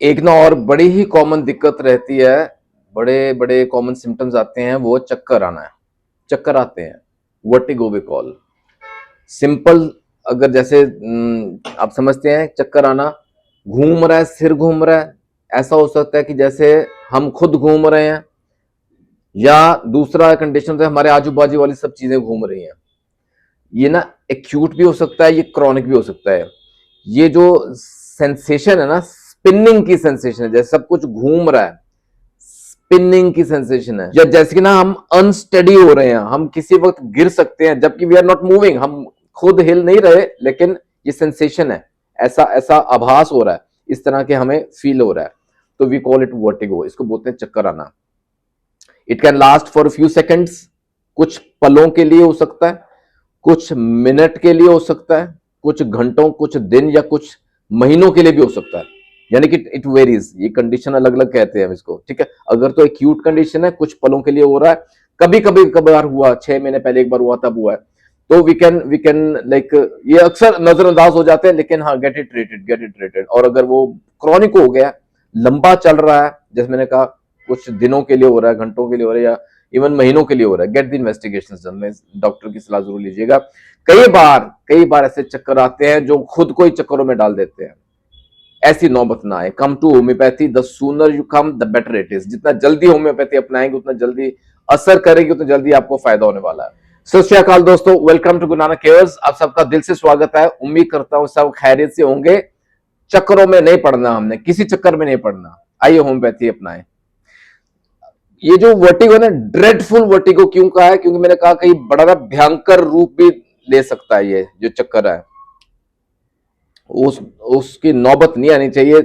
एक ना और बड़ी ही कॉमन दिक्कत रहती है, बड़े बड़े कॉमन सिम्टम्स आते हैं, वो चक्कर आना है। चक्कर आते हैं, वर्टिगो वी कॉल। सिंपल, अगर जैसे आप समझते हैं चक्कर आना, घूम रहा है, सिर घूम रहा है। ऐसा हो सकता है कि जैसे हम खुद घूम रहे हैं, या दूसरा कंडीशन है हमारे आजू बाजू वाली सब चीजें घूम रही हैं। ये ना एक्यूट भी हो सकता है, ये क्रॉनिक भी हो सकता है। ये जो सेंसेशन है ना, स्पिनिंग की सेंसेशन है, जैसे सब कुछ घूम रहा है, स्पिनिंग की सेंसेशन है। या जैसे कि ना हम अनस्टडी हो रहे हैं, हम किसी वक्त गिर सकते हैं जबकि वी आर नॉट मूविंग, हम खुद हिल नहीं रहे, लेकिन ये सेंसेशन है, ऐसा ऐसा आभास हो रहा है, इस तरह के हमें फील हो रहा है, तो वी कॉल इट वर्टिगो। इसको बोलते हैं चक्कर आना। It can last for few seconds, कुछ पलों के लिए हो सकता है, कुछ मिनट के लिए हो सकता है, कुछ घंटों, कुछ दिन, या कुछ महीनों के लिए भी हो सकता है। यानी कि इट वेरीज, ये कंडीशन अलग अलग कहते हैं हम इसको, ठीक है। अगर तो एक्यूट कंडीशन है, कुछ पलों के लिए हो रहा है, कभी कभी कभार हुआ, 6 महीने पहले एक बार हुआ, तब हुआ है, तो वी कैन लाइक, ये अक्सर नजरअंदाज हो जाते हैं, लेकिन हाँ, get it treated, get it treated. और अगर वो क्रॉनिक हो गया, लंबा चल रहा है, जैसे मैंने कहा कुछ दिनों के लिए हो रहा है, घंटों के लिए हो रहा है, या इवन महीनों के लिए हो रहा है, get the investigation done, doctor की सलाह जरूर लीजिएगा। कई बार ऐसे चक्कर आते हैं जो खुद को ही चक्करों में डाल देते हैं। ऐसी नौबत ना आए। Come to homeopathy, the sooner you come the better it is. जितना जल्दी होम्योपैथी अपनाएंगे उतना जल्दी असर करेगी, उतना जल्दी आपको फायदा होने वाला है। सत श्री अकाल दोस्तों, welcome to Guru Nanak cares. आप सबका दिल से स्वागत है। उम्मीद करता हूं सब खैरियत से होंगे। चक्करों में नहीं पड़ना, हमने किसी चक्कर में नहीं पड़ना। आइए होम्योपैथी अपनाएं। ये जो वर्टिगो है ना, ड्रेडफुल वर्टिगो क्यों कहा है? क्योंकि मैंने कहा कहीं बड़ा ना भयंकर रूप भी ले सकता है। ये जो चक्कर है, उसकी नौबत नहीं आनी चाहिए।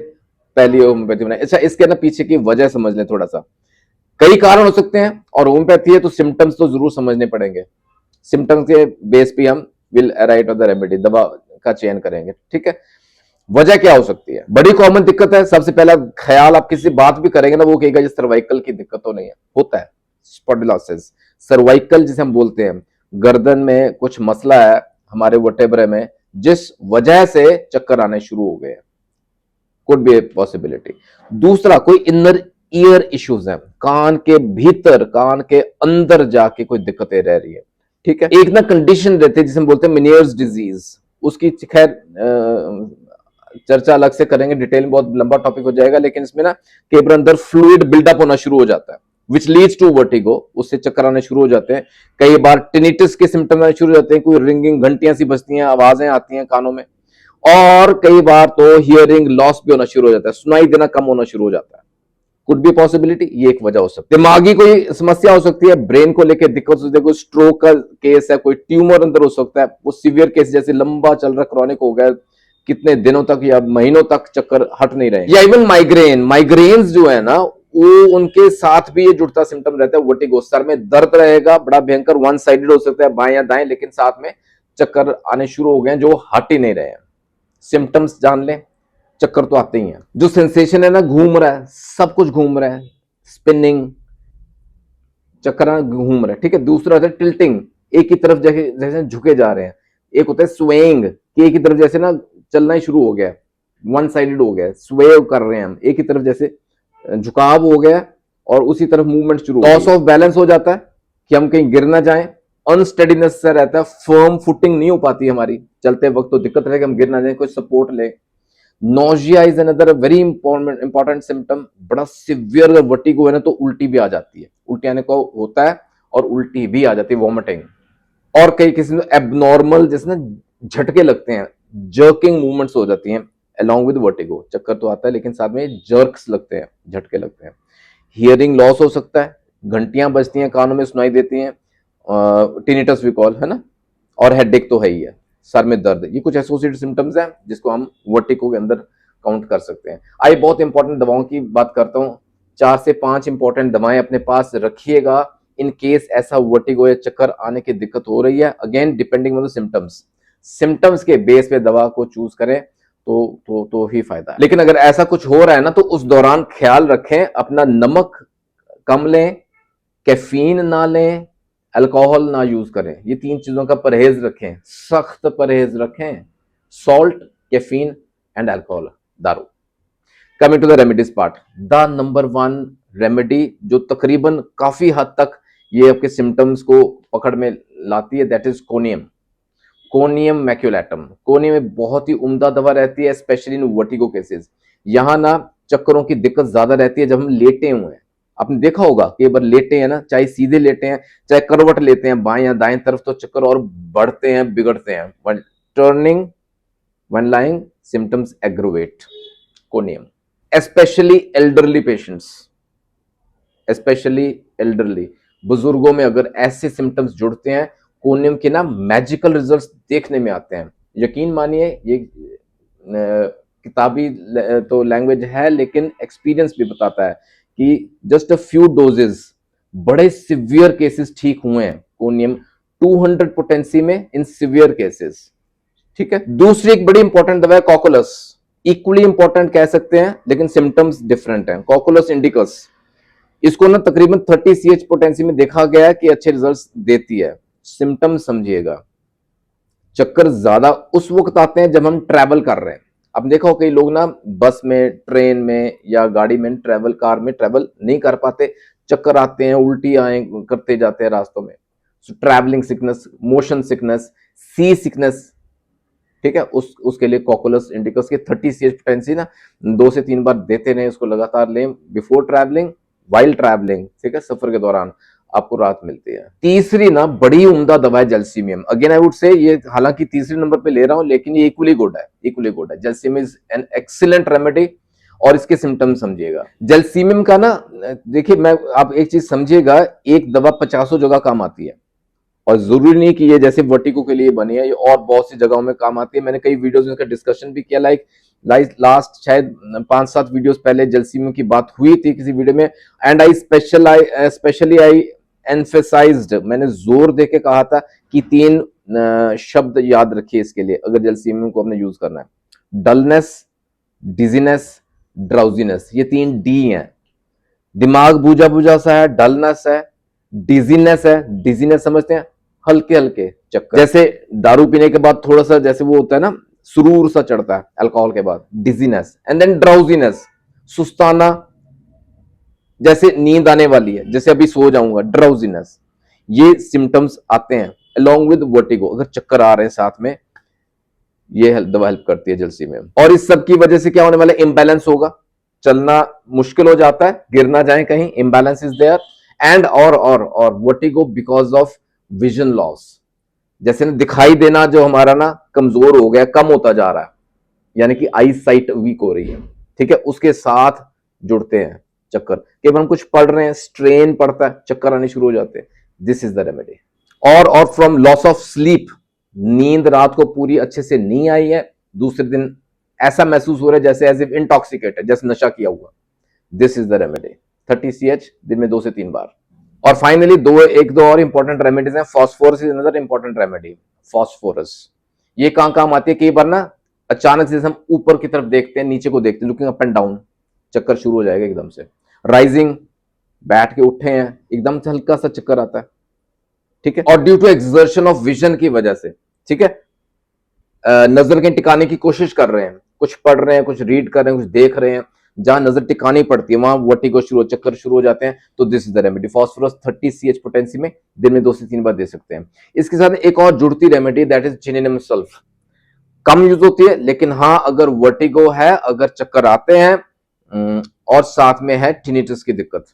पहली होम्योपैथी बनाए। अच्छा, इसके ना पीछे की वजह समझ लें थोड़ा सा। कई कारण हो सकते हैं, और होम्योपैथी है तो सिम्टम्स तो जरूर समझने पड़ेंगे। सिम्टम्स के बेस पे हम will write of the remedy, दवा का चयन करेंगे, ठीक है। वजह क्या हो सकती है? बड़ी कॉमन दिक्कत है। सबसे पहला ख्याल, आप किसी बात भी करेंगे ना, वो कहेगा ये सर्वाइकल की दिक्कत तो नहीं है। होता है स्पॉन्डिलोसिस, सर्वाइकल जिसे हम बोलते हैं। गर्दन में कुछ मसला है हमारे वर्टेब्रे में, जिस वजह से चक्कर आने शुरू हो गए। Could be a possibility. दूसरा, कोई इनर ईयर इश्यूज है, कान के भीतर, कान के अंदर जाके कोई दिक्कतें रह रही है, ठीक है। एक ना कंडीशन रहती है जिसे हम बोलते हैं मेनियर्स डिजीज। उसकी खैर चर्चा अलग से करेंगे, डिटेल में बहुत लंबा टॉपिक हो जाएगा, लेकिन इसमें ना कई बार अंदर फ्लूइड बिल्डअप होना शुरू हो जाता है, विच लीड्स टू वर्टिगो। उससे चक्कर आने शुरू हो जाते हैं। कई बार टिनिटिस के सिम्टम आने शुरू हो जाते हैं, कोई रिंगिंग, घंटियां सी बजती हैं, आवाजें आती हैं कानों में। और कई बार तो हियरिंग लॉस भी होना शुरू हो जाता है, सुनाई देना कम होना शुरू हो जाता है। कुड बी पॉसिबिलिटी, ये एक वजह हो सकती है। दिमागी कोई समस्या हो सकती है, ब्रेन को लेकर दिक्कत हो सकती है, कोई स्ट्रोक का केस है, कोई ट्यूमर अंदर हो सकता है, वो सीवियर केस जैसे लंबा चल रहा, क्रॉनिक हो गया, कितने दिनों तक या महीनों तक चक्कर हट नहीं रहे। या इवन माइग्रेन्स जो है ना, वो उनके साथ भी ये जुड़ता सिम्टम रहता है वर्टिगो। सर में दर्द रहेगा, बड़ा भयंकर, वन साइडेड हो सकता है, बाएं या दाएं, लेकिन साथ में चक्कर आने शुरू हो गए जो हट ही नहीं रहे हैं। सिम्टम्स जान लें, चक्कर तो आते ही हैं। जो सेंसेशन है ना, घूम रहा है, सब कुछ घूम रहा है, स्पिनिंग, चक्कर घूम रहा है, ठीक है। दूसरा होता है टिल्टिंग, एक ही तरफ जैसे जैसे झुके जा रहे हैं। एक होता है स्वेइंग, कि एक ही तरफ जैसे ना चलना ही शुरू हो गया, वन साइडेड हो गया, स्वे कर रहे हैं हम, एक ही तरफ जैसे झुकाव हो गया और उसी तरफ मूवमेंट शुरू। लॉस ऑफ बैलेंस हो जाता है कि हम कहीं गिर ना जाएं। अनस्टेडीनेस से रहता है, फर्म फुटिंग नहीं हो पाती हमारी चलते वक्त, तो दिक्कत रहे कि हम गिर ना जाए, कोई सपोर्ट ले। Nausea is another very important symptom. बड़ा सिवियर वर्टिगो है ना, तो उल्टी भी आ जाती है, उल्टी आने को होता है, और उल्टी भी आ जाती है, वॉमिटिंग। और कई किसी में एबनॉर्मल जैसे ना झटके लगते हैं, जर्किंग मूवमेंट्स हो जाती हैं along with वर्टिगो। चक्कर तो आता है, लेकिन साथ में जर्क्स लगते हैं, झटके लगते हैं। हियरिंग लॉस हो सकता है, घंटियां बजती हैं कानों में, सुनाई देती हैं, टिनिटस वी कॉल, है ना। और हेडेक तो है ही है, सर में दर्द। ये कुछ एसोसिएटेड सिम्टम्स हैं जिसको हम वर्टिगो के अंदर काउंट कर सकते हैं। आइए बहुत इंपॉर्टेंट दवाओं की बात करता हूँ। 4 से 5 इंपॉर्टेंट दवाएं अपने पास रखिएगा इन केस ऐसा वर्टिगो या चक्कर आने की दिक्कत हो रही है। Again depending on the symptoms के बेस पे दवा को चूज करें तो ही फायदा है। लेकिन अगर ऐसा कुछ हो रहा है ना, तो उस दौरान ख्याल रखें, अपना नमक कम लें, कैफीन ना लें, अल्कोहल ना यूज करें। ये 3 चीजों का परहेज रखें, सख्त परहेज रखें। सॉल्ट, कैफीन एंड अल्कोहल, दारू। Coming to the remedies part, the number one remedy जो तकरीबन काफी हद तक ये आपके सिम्टम्स को पकड़ में लाती है, that is conium. Conium मैक्यूलेटम, conium में बहुत ही उम्दा दवा रहती है, स्पेशली इन वर्टिगो केसेस। यहाँ ना चक्करों की दिक्कत ज्यादा रहती है जब हम लेटे हुए हैं। आपने देखा होगा कि एक बार लेटे हैं ना, चाहे सीधे लेटे हैं चाहे करवट लेते हैं बाएं या दाएं तरफ, तो चक्कर और बढ़ते हैं, बिगड़ते हैं। When turning, when lying, symptoms Agrovet. Conium, specially elderly patients, specially elderly बुजुर्गों में अगर ऐसे सिम्टम्स जुड़ते हैं, कोनियम के ना मैजिकल रिजल्ट्स देखने में आते हैं। यकीन मानिए, ये किताबी तो लैंग्वेज है, लेकिन एक्सपीरियंस भी बताता है कि जस्ट अ फ्यू डोजेस बड़े सिवियर केसेस ठीक हुए हैं कोनियम 200 पोटेंसी में इन सिवियर केसेस। ठीक है। दूसरी एक बड़ी इंपॉर्टेंट दवा है कॉकुलस, इक्वली इंपॉर्टेंट कह सकते हैं, लेकिन सिम्टम्स डिफरेंट हैं। कॉकुलस इंडिकस, इसको ना तकरीबन 30 CH पोटेंसी में देखा गया है कि अच्छे रिजल्ट्स देती है। सिम्टम समझिएगा, चक्कर ज्यादा उस वक्त आते हैं जब हम ट्रैवल कर रहे हैं। अब देखो कई लोग ना बस में, ट्रेन में या गाड़ी में ट्रैवल, कार में ट्रैवल नहीं कर पाते, चक्कर आते हैं, उल्टी आए करते जाते हैं रास्तों में। ट्रैवलिंग सिकनेस, मोशन सिकनेस, सी सिकनेस, ठीक है, उसके लिए कॉकुलस इंडिकस के 30 CH पोटेंसी ना 2 से 3 बार देते रहे, उसको लगातार लें बिफोर ट्रैवलिंग, वाइल ट्रैवलिंग, ठीक है, सफर के दौरान आपको राहत मिलती है। तीसरी ना बड़ी उम्दा दवा है gelsemium. Again I would say ये हालांकि तीसरे नंबर पे ले रहा हूं, लेकिन ये इक्वली गुड है, इक्वली गुड है। Gelsemium is an excellent remedy. और इसके सिम्टम्स समझिएगा। जेल्सीमियम का ना, देखिए मैं, आप एक चीज समझिएगा, एक दवा 50 जगह काम आती है, और जरूरी नहीं कि ये जैसे वर्टिगो के लिए बनी है, ये और बहुत सी जगहों में काम आती है। मैंने कई वीडियोस में इसका डिस्कशन भी किया, लास्ट शायद 5-7 वीडियोस पहले जेल्सीमियम की बात हुई थी किसी वीडियो में, and I specially I emphasised, मैंने जोर देके कहा था कि 3 शब्द याद रखिए इसके लिए अगर जेल्सीमियम को आपने यूज करना है। डलनेस, डिजीनेस, ड्राउजीनेस, ये 3 डी हैं। दिमाग बुझा बुझा सा है, डलनेस है, डिजीनेस है। डिजीनेस समझते हैं, हल्के हल्के चक्कर, जैसे दारू पीने के बाद थोड़ा सा जैसे वो होता है ना, सुरूर सा चढ़ता है अल्कोहल के बाद, डिजीनेस। एंड देन ड्राउजीनेस, सुस्ताना, जैसे नींद आने वाली है, जैसे अभी सो जाऊंगा, ड्राउजीनेस। ये सिम्टम्स आते हैं अलोंग विद वर्टिगो, अगर चक्कर आ रहे हैं साथ में, ये दवा हेल्प करती है जेल्सीमियम। और इस सब की वजह से क्या होने वाला है, इंबैलेंस होगा, चलना मुश्किल हो जाता है, गिर ना जाए कहीं, इंबैलेंस इज देयर। एंड और vertigo because of vision loss, जैसे ना दिखाई देना जो हमारा ना कमजोर हो गया, कम होता जा रहा है, यानी कि आई साइट वीक हो रही है, ठीक है, उसके साथ जुड़ते हैं चक्कर। कि हम कुछ पढ़ रहे हैं, स्ट्रेन पड़ता है, चक्कर आने शुरू हो जाते हैं। This is the remedy. और फ्रॉम लॉस ऑफ स्लीप, नींद रात को पूरी अच्छे से नहीं आई है, दूसरे दिन ऐसा महसूस हो रहा है जैसे एज इफ इंटॉक्सिकेटेड, जैसे नशा किया हुआ। This is the remedy. 30 CH दिन में 2 से 3 बार। और फाइनली एक दो और इंपॉर्टेंट रेमेडीज हैं। Phosphorus is another important remedy. Phosphorus ये कहां काम आती है, कई बार ना अचानक से हम ऊपर की तरफ देखते हैं, नीचे को देखते हैं, लुकिंग अप एंड डाउन, चक्कर शुरू हो जाएगा एकदम से। राइजिंग, बैठ के उठे हैं, एकदम से हल्का सा चक्कर आता है, ठीक है, और due to exertion of vision की वजह से, ठीक है, नजर के टिकाने की कोशिश कर रहे हैं, कुछ पढ़ रहे हैं, कुछ रीड कर रहे हैं, कुछ देख रहे हैं, जहां नजर टिकानी पड़ती है वहां वर्टिगो शुरू, चक्कर शुरू हो जाते हैं, तो this is the remedy. Phosphorus 30 CH potency में दिन में 2 से 3 बार दे सकते हैं। इसके साथ एक और जुड़ती remedy, that is chininum sulph. कम यूज होती है, लेकिन हाँ अगर वर्टिगो है, अगर चक्कर आते हैं और साथ में है टिनिटस की दिक्कत,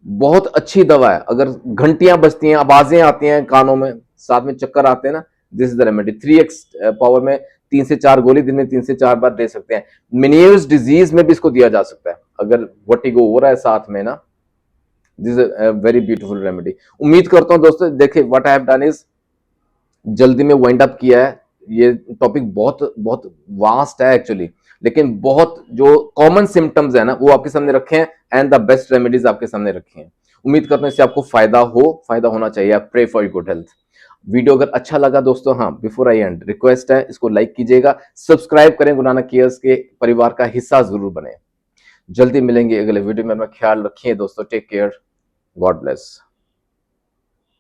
बहुत अच्छी दवा है। अगर घंटियां बजती हैं, आवाजें आती हैं कानों में, साथ में चक्कर आते हैं ना, this is the remedy. 3x power में 3 से 4 गोली दिन में 3 से 4 बार दे सकते हैं। मेनियर्स डिजीज में भी इसको दिया जा सकता है अगर वर्टिगो हो रहा है साथ में ना। This is a very beautiful remedy. उम्मीद करता हूं दोस्तों, देखिए what I have done is जल्दी में वाइंड अप किया है। ये टॉपिक बहुत बहुत वास्ट है एक्चुअली, लेकिन बहुत जो कॉमन सिम्टम्स है ना वो आपके सामने रखे हैं, एंड द बेस्ट रेमेडीज आपके सामने रखी हैं। उम्मीद करता हूं इससे आपको फायदा होना चाहिए। Pray for your good health. Video अगर अच्छा लगा दोस्तों, हाँ बिफोर आई एंड रिक्वेस्ट है, इसको लाइक कीजिएगा, सब्सक्राइब करें, गुरुनानक केयर्स के परिवार का हिस्सा जरूर बने। जल्दी मिलेंगे अगले वीडियो में, अपना ख्याल रखिए दोस्तों, टेक केयर, गॉड ब्लेस।